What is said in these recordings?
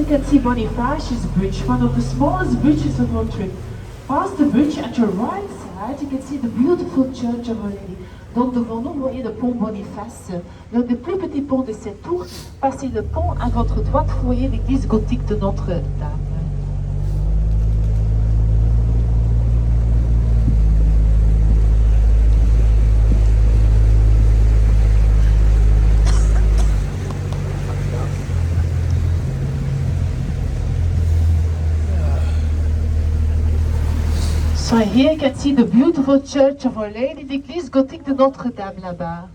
you can see Bonifacius Bridge, one of the smallest bridges of our trip. Past the bridge, at your right side, you can see the beautiful Church of Our Lady. Donc devant nous, vous voyez le pont Boniface, l'un des plus petits ponts de cette tour. Passez le pont à votre droite, vous voyez l'église gothique de Notre-Dame. So here you can see the beautiful Church of Our Lady, l'église gothique de Notre-Dame là-bas.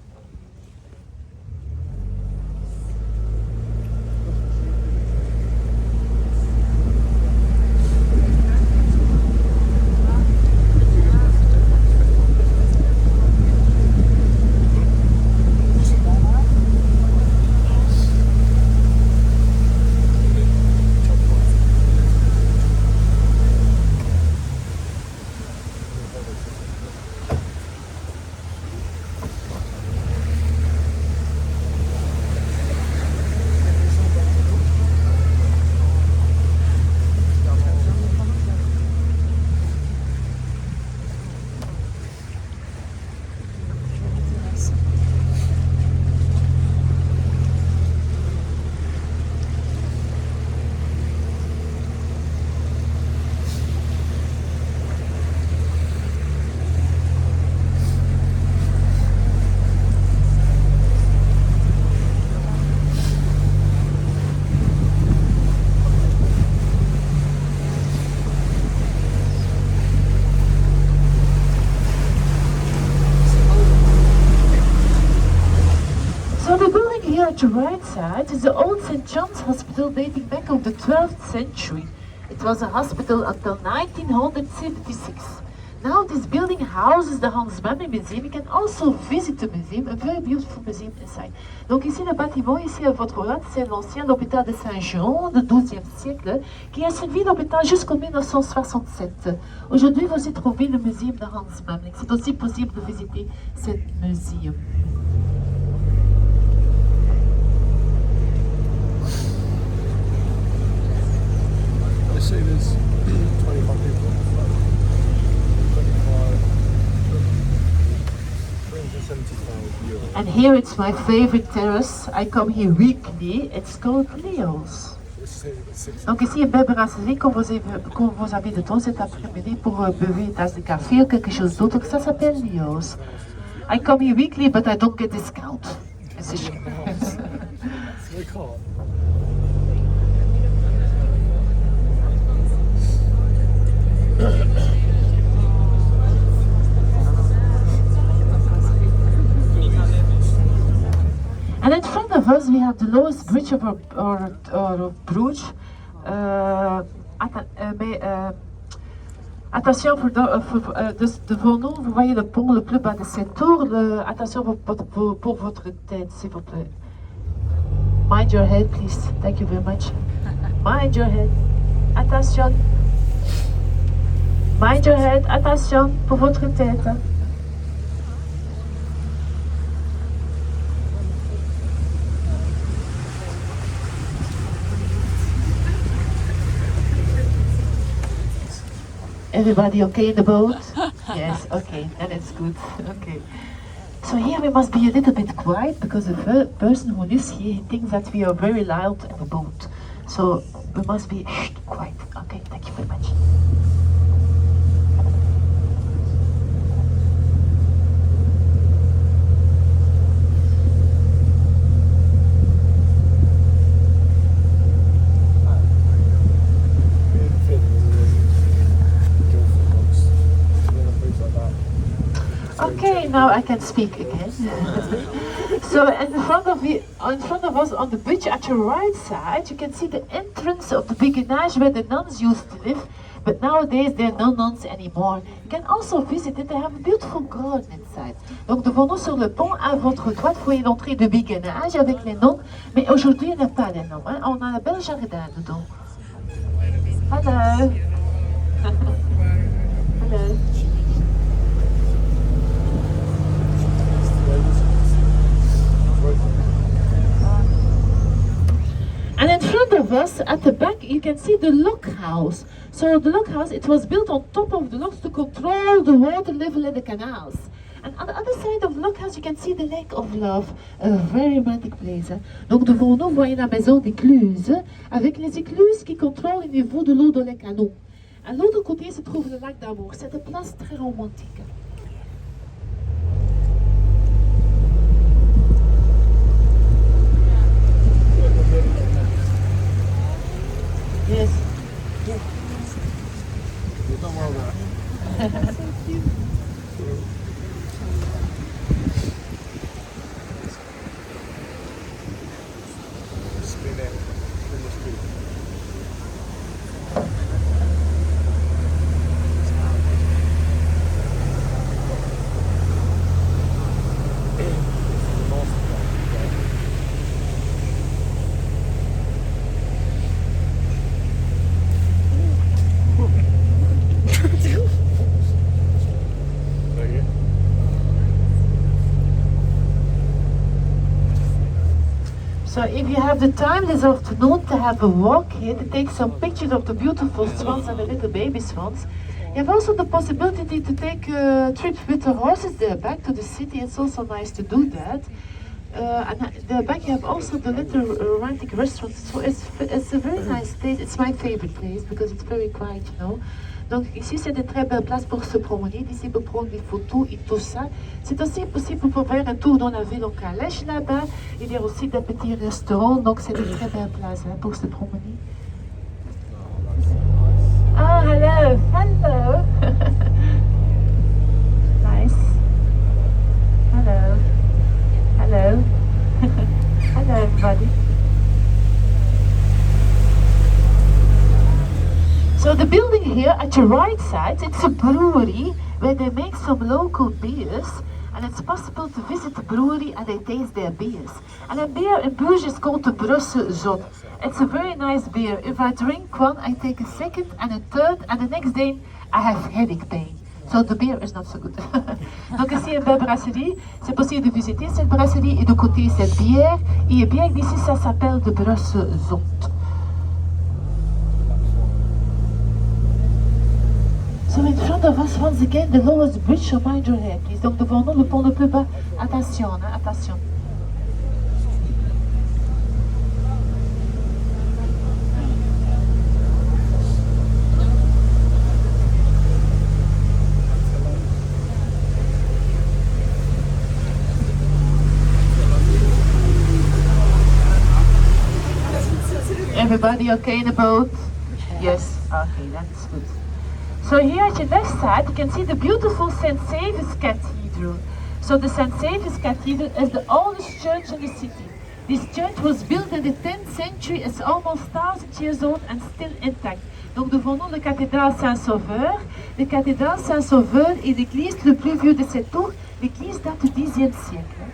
At the right side is the old St. John's Hospital dating back of the 12th century. It was a hospital until 1976. Now this building houses the Hans Memmi Museum. You can also visit the museum, a very beautiful museum inside. Donc ici le bâtiment, ici à votre droite, c'est l'ancien hôpital de Saint-Jean du XIIe siècle qui a servi l'hôpital jusqu'en 1967. Aujourd'hui, vous y trouvez le muséum de Hans Memmi. C'est aussi possible de visiter ce muséum. Say there's 25 people. 375 euros. And here it's my favorite terrace. I come here weekly. It's called Leo's. Donc ici, une belle brasserie quand vous avez de temps cet après-midi pour beurrer une tasse de café ou quelque chose d'autre. Ça s'appelle Leo's. I come here weekly, but I don't get discount. C'est cher. And in front of us we have the lowest bridge of our Bruges. Attention, devant nous, vous voyez le pont le plus bas de cette tour. Attention pour votre tête, s'il vous plaît. Mind your head, please. Thank you very much. Mind your head. Attention. Mind your head. Attention pour votre tête. Everybody okay in the boat? Yes, okay, then it's good. Okay. So here we must be a little bit quiet because the person who lives here he thinks that we are very loud in the boat. So we must be quiet. Okay, thank you very much. Okay, now I can speak again. So in front of us on the bridge at your right side, you can see the entrance of the beguinage where the nuns used to live. But nowadays there are no nuns anymore. You can also visit it. They have a beautiful garden inside. Donc devant nous sur le pont, à votre droite, vous voyez l'entrée de beguinage avec les noms. Mais aujourd'hui, il n'y a pas les noms. Hein? On a un bel jardin dedans. Hello. Hello. And in front of of us, at the back, you can see the lock house. So the lock house, it was built on top of the locks to control the water level in the canals. And on the other side of the lock house, you can see the Lake of Love, a very romantic place. Hein. Donc devant nous, vous voyez la maison d'écluses, avec les écluses qui contrôlent le niveau de l'eau dans les canaux. À l'autre côté se trouve le lac d'amour. C'est une place très romantique. Yes. You've done well there. Spin it in the street. So if you have the time this afternoon to have a walk here, to take some pictures of the beautiful swans and the little baby swans, you have also the possibility to take a trip with the horses there back to the city. It's also nice to do that. And there back you have also the little romantic restaurant. So it's a very nice place. It's my favorite place because it's very quiet, you know. Donc ici c'est une très belle place pour se promener, ici pour prendre des photos et tout ça. C'est aussi possible pour faire un tour dans la ville au calèche là-bas. Il y a aussi des petits restaurants, donc c'est une très belle place hein, pour se promener. Ah, hello, hello. Nice. Hello. Hello. Hello everybody. So the building here at your right side, it's a brewery where they make some local beers, and it's possible to visit the brewery and they taste their beers. And a beer in Bruges is called the Brussels Zot. It's a very nice beer. If I drink one, I take a second and a third, and the next day I have headache pain. So the beer is not so good. Donc ici une belle brasserie, c'est possible de visiter cette brasserie et de goûter cette bière. Et bien d'ici ça s'appelle de Brussels Zot. So in front of us, once again, the lowest bridge, so mind your head, please. Donc devant nous, le pont le plus bas. Attention, hein, attention. Everybody okay in the boat? Yes, okay, that's good. So here at your left side, you can see the beautiful St. Saviour's Cathedral. So the St. Saviour's Cathedral is the oldest church in the city. This church was built in the 10th century, it's almost 1,000 years old and still intact. Donc devant nous, la cathédrale Saint-Sauveur. La cathédrale Saint-Sauveur est l'église le plus vieux de cette tour. L'église date du Xe siècle.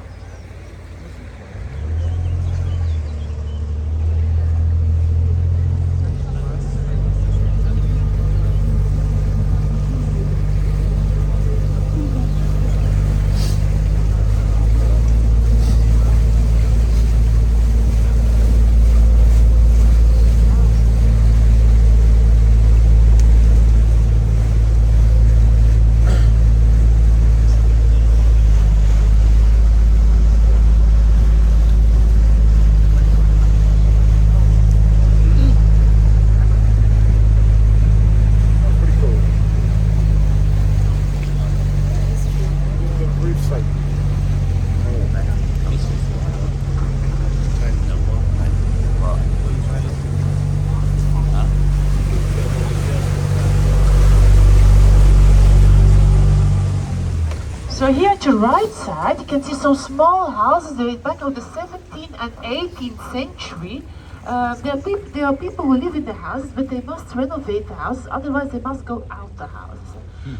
So here at your right side, you can see some small houses that date back of the 17th and 18th century. There are people who live in the houses, but they must renovate the houses, otherwise they must go out the houses.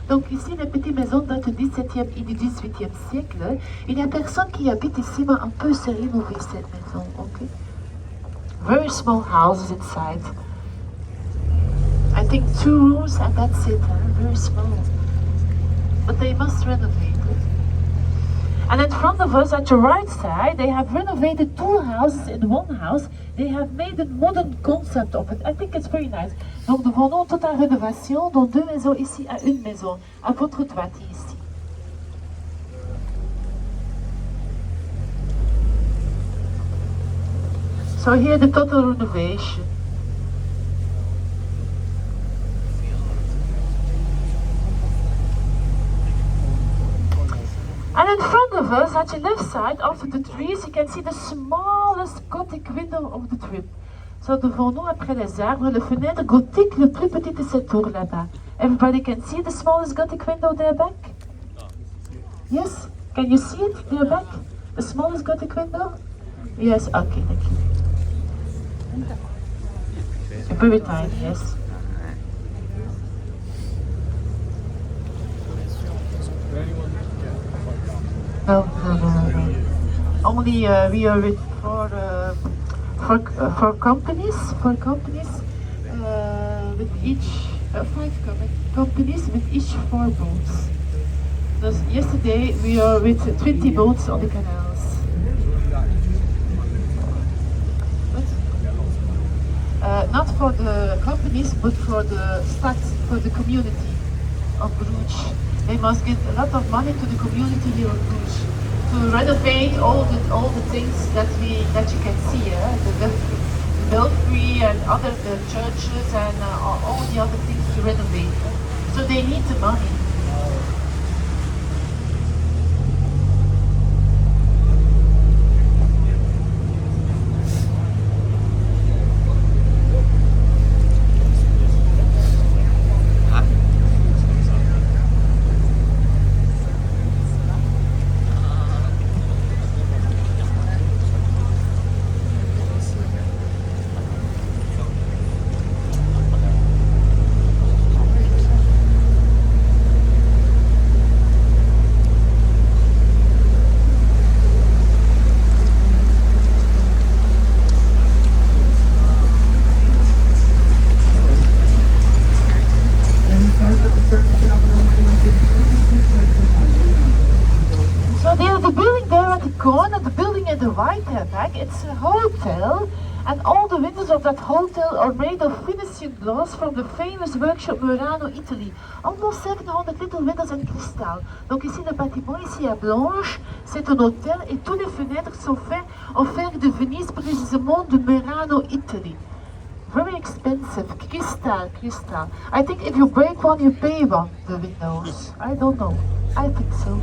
Donc ici, les petites maisons datent du 17e et du 18e siècle. Il y a personne qui habite ici, mais on peut se rénover cette maison, ok? Very small houses inside. I think 2 rooms and that's it, huh? Very small. But they must renovate it. And in front of us, at the right side, they have renovated two houses in one house. They have made a modern concept of it. I think it's very nice. Donc nous vendons toute la rénovation dans deux maisons ici à une maison, à votre droite ici. So here the total renovation. And in front of us, at the left side, after the trees, you can see the smallest Gothic window of the trip. So devant nous, après les arbres, le fenêtre gothique le plus petit de cette tour là-bas. Everybody can see the smallest Gothic window there back? Yes? Can you see it there back? The smallest Gothic window? Yes, okay, thank you. Very tiny, yes. No. Only we are with for companies with each 5 companies with each 4 boats. So yesterday we are with 20 boats on the canals. Not for the companies, but for the stad, for the community of Bruges. They must get a lot of money to the community here of Bruges to renovate all the things that you can see, the belfry and other the churches and all the other things to renovate. So they need the money. It's a hotel, and all the windows of that hotel are made of Venetian glass from the famous workshop Murano, Italy. Almost 700 little windows in crystal. Donc ici le bâtiment ici à Blanche, c'est un hôtel et toutes les fenêtres sont faites en fer de Venise, précisément de Murano, Italy. Very expensive, crystal. I think if you break one, you pay one, the windows. I don't know. I think so.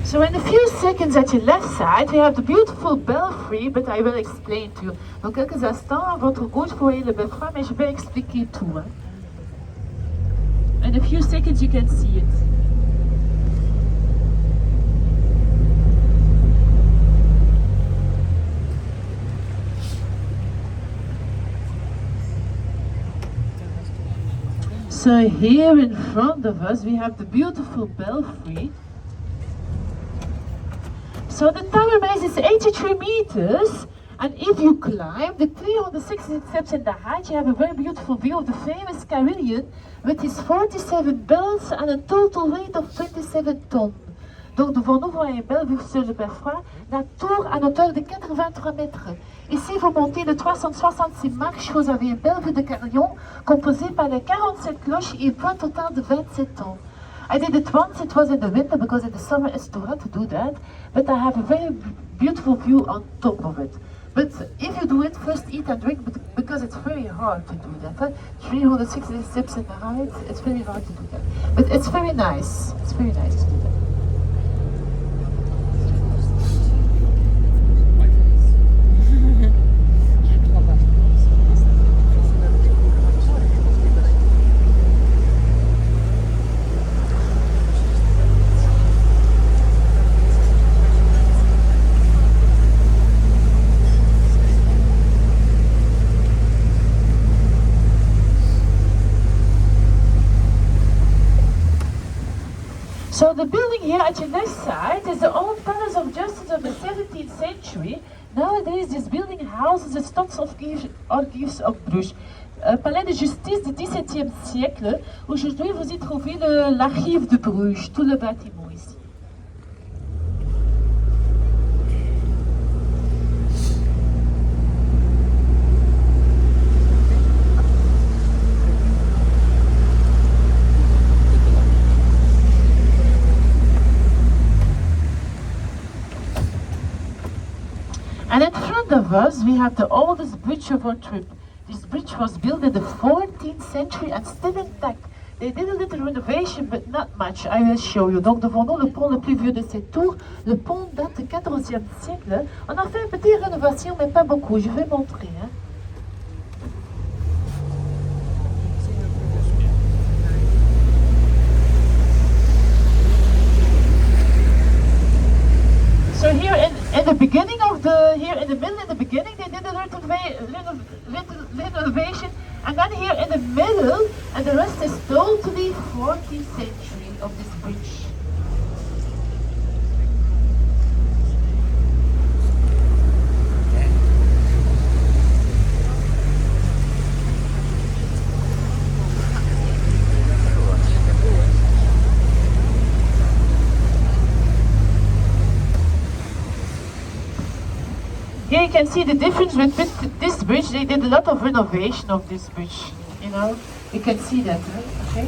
So in a few seconds at your left side, we have the beautiful belfry, but I will explain to you. Dans quelques instants, à votre gauche, vous voyez le belfry, mais je vais expliquer tout. Hein. In a few seconds, you can see it. So here in front of us, we have the beautiful belfry. So the tower base is 83 meters, and if you climb the 360 steps in the height, you have a very beautiful view of the famous carillon with its 47 bells and a total weight of 27 tons. Donc devant nous, vous voyez une belle vue sur le belfry, la tour à hauteur de 83 mètres. Ici, vous montez de 366 marches, vous avez une belle vue de carillon composée par les 47 cloches et un poids total de 27 tonnes. I did it once, it was in the winter because in the summer it's too hot to do that, but I have a very beautiful view on top of it. But if you do it, first eat and drink, because it's very hard to do that. Huh? 360 steps in the height, it's very hard to do that. But it's very nice, it's very nice to do that. So the building here at your left side is the old Palace of Justice of the 17th century. Nowadays, this building houses the Stadsarchives of Bruges. Palais de justice du XVIIe siècle. Aujourd'hui, vous y trouvez l'archive de Bruges, tout le bâtiment ici. And in front of us, we have the oldest bridge of our trip. This bridge was built in the 14th century and still intact. They did a little renovation, but not much. I will show you. Donc devant nous, le pont le plus vieux de cette tour. Le pont date du 14e siècle. On a fait une petite rénovation, mais pas beaucoup. Je vais montrer. Hein. So here in the beginning of in the beginning, they did a little renovation, and then here in the middle, and the rest is totally 14th century of this bridge. Here you can see the difference with this bridge. They did a lot of renovation of this bridge, you know. You can see that, right? Okay.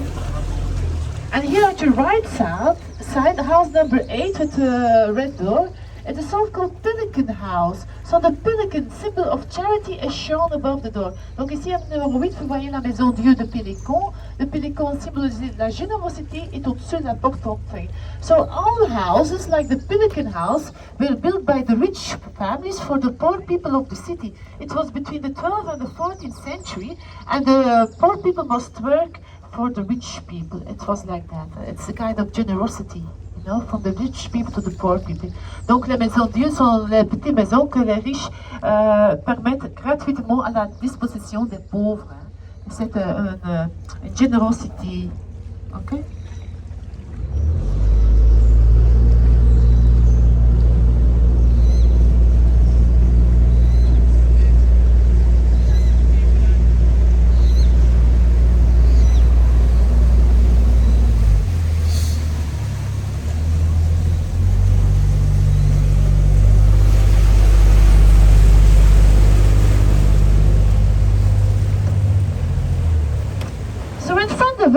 And here at your right side, house number 8 with the red door, it's a so-called Pelican house. So the pelican, symbol of charity, is shown above the door. Donc ici, à numéro 8, vous voyez la maison Dieu de Pélican. Le pélican symbolisé la générosité est au-dessus de la porte d'entrée. So all houses, like the Pelican house, were built by the rich families for the poor people of the city. It was between the 12th and the 14th century, and the poor people must work for the rich people. It was like that. It's a kind of generosity. From the rich people to the poor people. Donc les maisons de Dieu sont les petites maisons que les riches permettent gratuitement à la disposition des pauvres. Hein. C'est une générosité. Okay?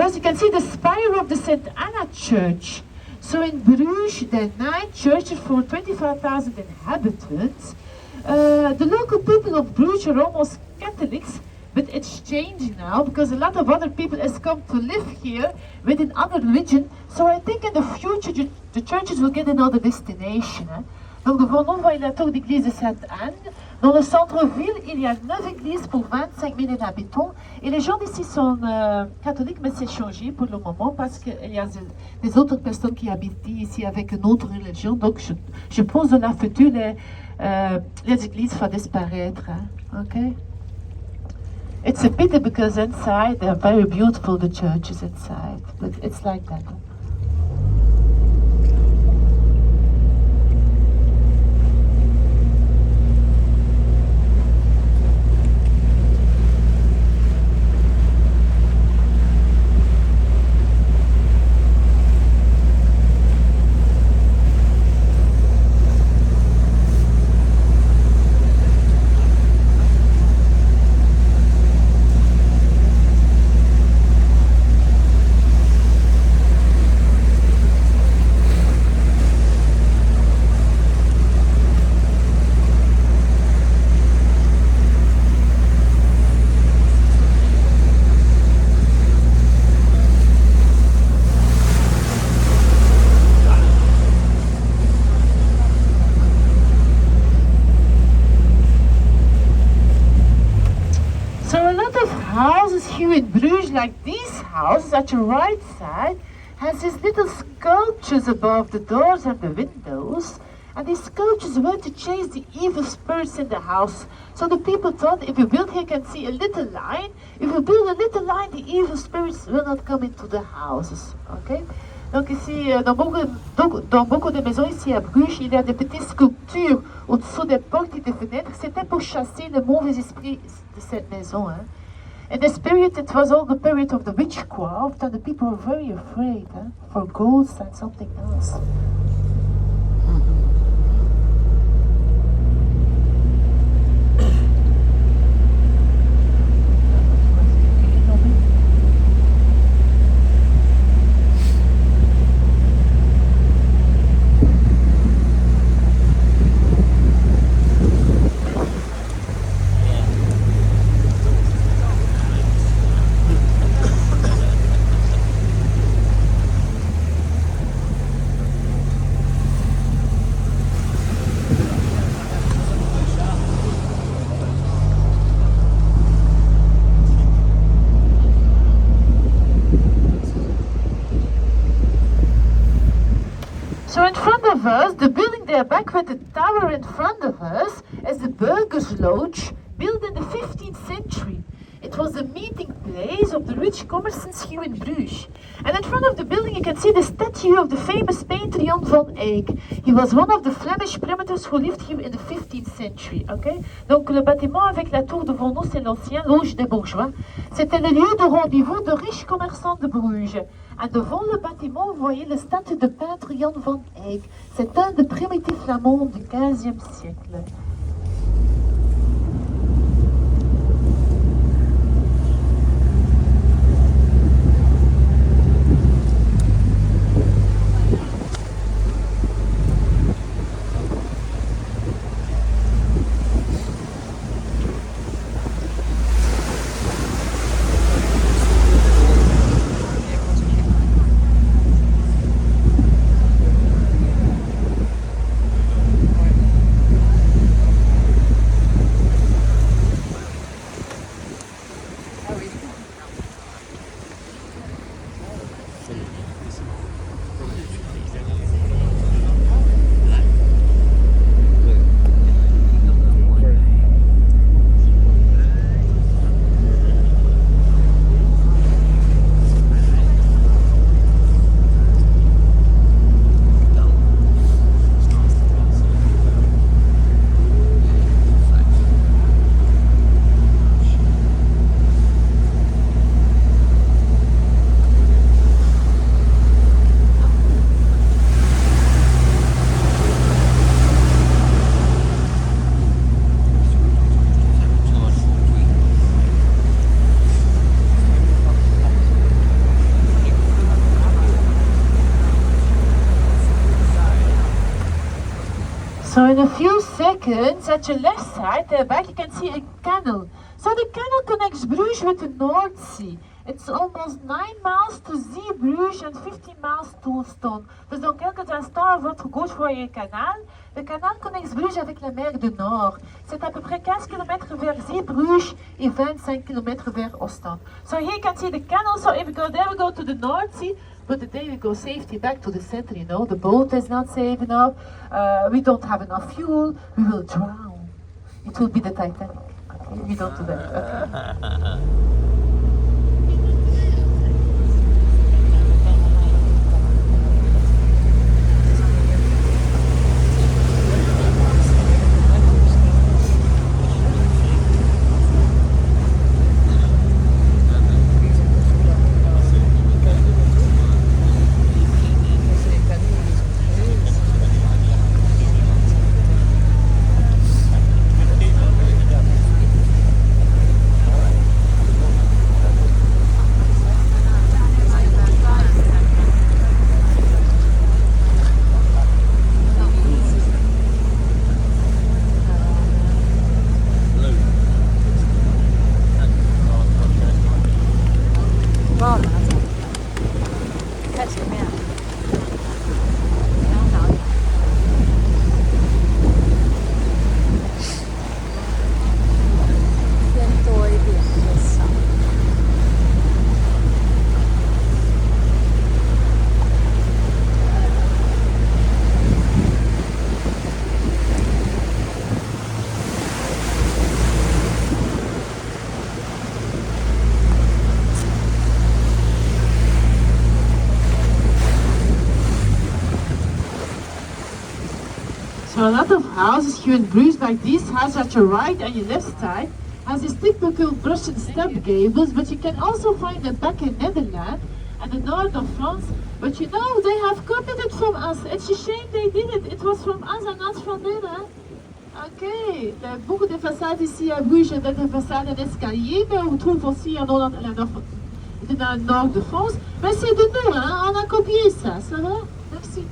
As you can see the spire of the St. Anna Church. So in Bruges, there are 9 churches for 25,000 inhabitants. The local people of Bruges are almost Catholics, but it's changing now because a lot of other people has come to live here with another religion. So I think in the future the churches will get another destination. Hein. Donc devant nous, vous voyez la tour d'église de Sainte-Anne. Dans le centre-ville, il y a 9 églises pour 25 000 habitants. Et les gens d'ici sont catholiques, mais c'est changé pour le moment parce qu'il y a des autres personnes qui habitent ici avec une autre religion. Donc je pense que dans la future, les églises vont disparaître. Hein. Okay? It's a pity because inside they're very beautiful, the churches inside. But it's like that. Huh? Here in Bruges, like these houses at your right side, has these little sculptures above the doors and the windows. And these coaches were to chase the evil spirits in the house. So the people thought, if you build here, you can see a little line. If you build a little line, the evil spirits will not come into the houses. Okay? Donc ici, dans beaucoup de maisons ici à Bruges, il y a des petites sculptures au-dessous des portes et des fenêtres. C'était pour chasser les mauvais esprits de cette maison. Hein. In this period, it was all the period of the witchcraft, and the people were very afraid for ghosts and something else. So in front of us, the building there back with the tower in front of us is the Burgers Lodge, built in the 15th century. It was the meeting place of the rich commerçants here in Bruges. And in front of the building you can see the statue of the famous painter Jan van Eyck. He was one of the Flemish primators who lived here in the 15th century. Okay? Donc le bâtiment avec la tour devant nous, c'est l'ancien loge des bourgeois. C'était le lieu de rendez-vous de riches commerçants de Bruges. Et devant le bâtiment, vous voyez la statue de peintre Jan van Eyck. C'est un des primitifs flamands du 15e siècle. So in a few seconds, at your left side, back you can see a canal. So the canal connects Bruges with the North Sea. It's almost 9 miles to Zeebrugge and 15 miles to Ostend. Dus dans quelques instants, à votre gauche, vous voyez un canal. Le canal connecte Bruges avec la mer du Nord. C'est à peu près 15 km vers Zeebrugge et 25 km vers Ostend. So here you can see the canal. So if we go there, we go to the North Sea. But today we go safety back to the center, you know. The boat is not safe enough. We don't have enough fuel. We will drown. It will be the Titanic. Okay? We don't do that. Okay? So a lot of houses here in Bruges, like this house at your right and your left side, has these typical Prussian step gables, but you can also find them back in Netherlands and the north of France. But you know, they have copied it from us. It's a shame they did it. It was from us and not from them. Hein? Ok, il y a beaucoup de façades ici à Bruges, des façades d'escalier, mais on trouve aussi dans le nord de France. Mais c'est de nous, hein? On a copié ça, ça va? Merci.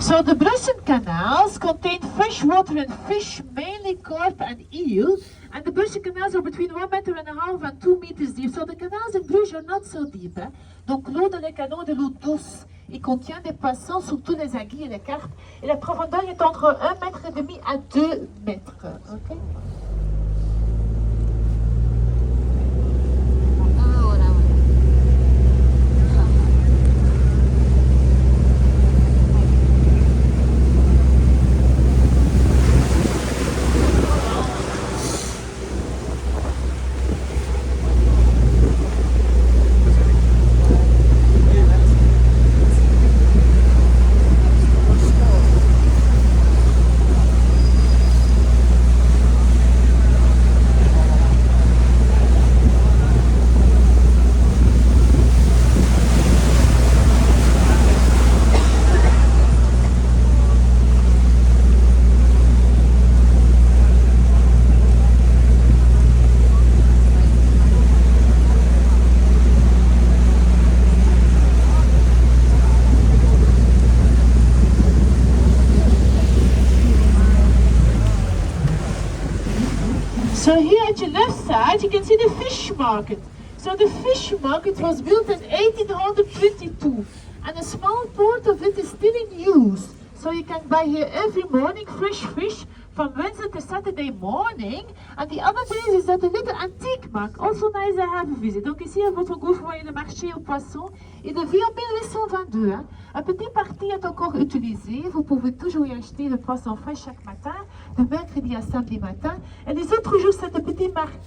So the Brussels canals contain fresh water and fish, mainly carp and eel. And the Brussels canals are between 1,5 meters and 2 meters deep. So the canals in Bruges are not so deep. Hein? Donc l'eau dans les canaux est de l'eau douce. Il contient des poissons, surtout les anguilles et les carpes. Et la profondeur est entre 1,5 mètre à 2 mètres. Okay? So here at your left side, you can see the fish market. So the fish market was built in 1822, and a small part of it is still in use. So you can buy here every morning fresh fish from Wednesday to Saturday morning. And the other days is at the little antique market, also nice to have a visit. Donc ici à votre gauche, vous voyez le marché aux poissons. Et depuis en 1822, hein, un petit parti est encore utilisé. Vous pouvez toujours y acheter le poisson frais chaque matin, de mercredi à samedi matin. Et les autres jours, c'est le petit markt,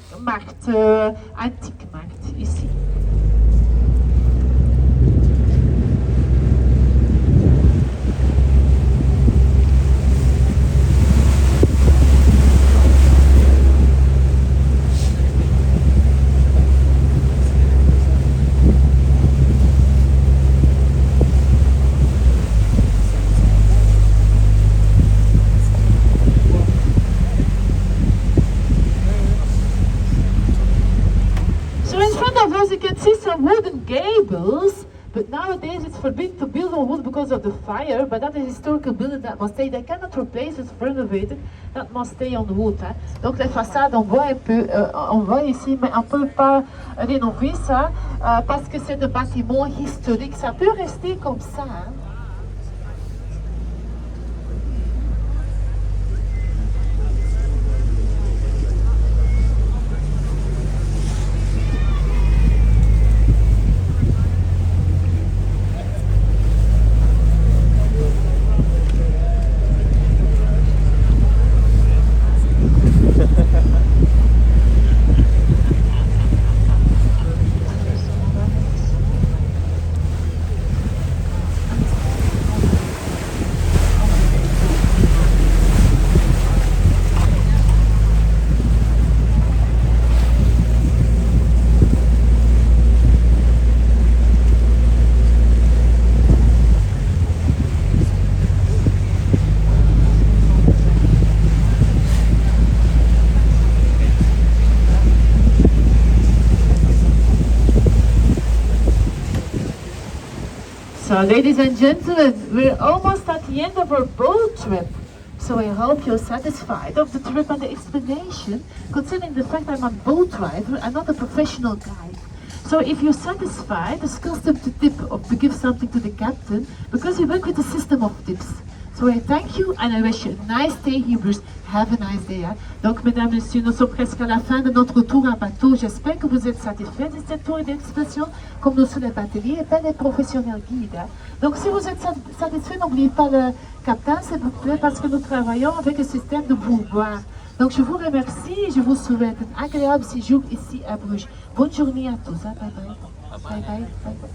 antique markt ici. You can see some wooden gables, but nowadays it's forbidden to build on wood because of the fire, but that is a historical building that must stay. They cannot replace it, renovated, that must stay on wood. Hein. Donc les façades, on voit un peu, on voit ici, mais on ne peut pas rénover ça parce que c'est des bâtiments historiques. Ça peut rester comme ça. Hein. So, ladies and gentlemen, we're almost at the end of our boat trip. So I hope you're satisfied of the trip and the explanation, considering the fact I'm a boat driver and not a professional guide. So if you're satisfied, it's custom to tip or to give something to the captain, because we work with a system of tips. So I thank you and I wish you a nice day, Hebrews. Have a nice day. Hein? Donc, mesdames, messieurs, nous sommes presque à la fin de notre tour en bateau. J'espère que vous êtes satisfaits de cette tour d'expression, comme nous sommes les bateliers et pas les professionnels guides. Hein? Donc, si vous êtes satisfaits, n'oubliez pas le captain, s'il vous plaît, parce que nous travaillons avec un système de pourboire. Donc, je vous remercie et je vous souhaite un agréable séjour ici à Bruges. Bonne journée à tous. Hein? Bye bye. Bye bye. Bye bye.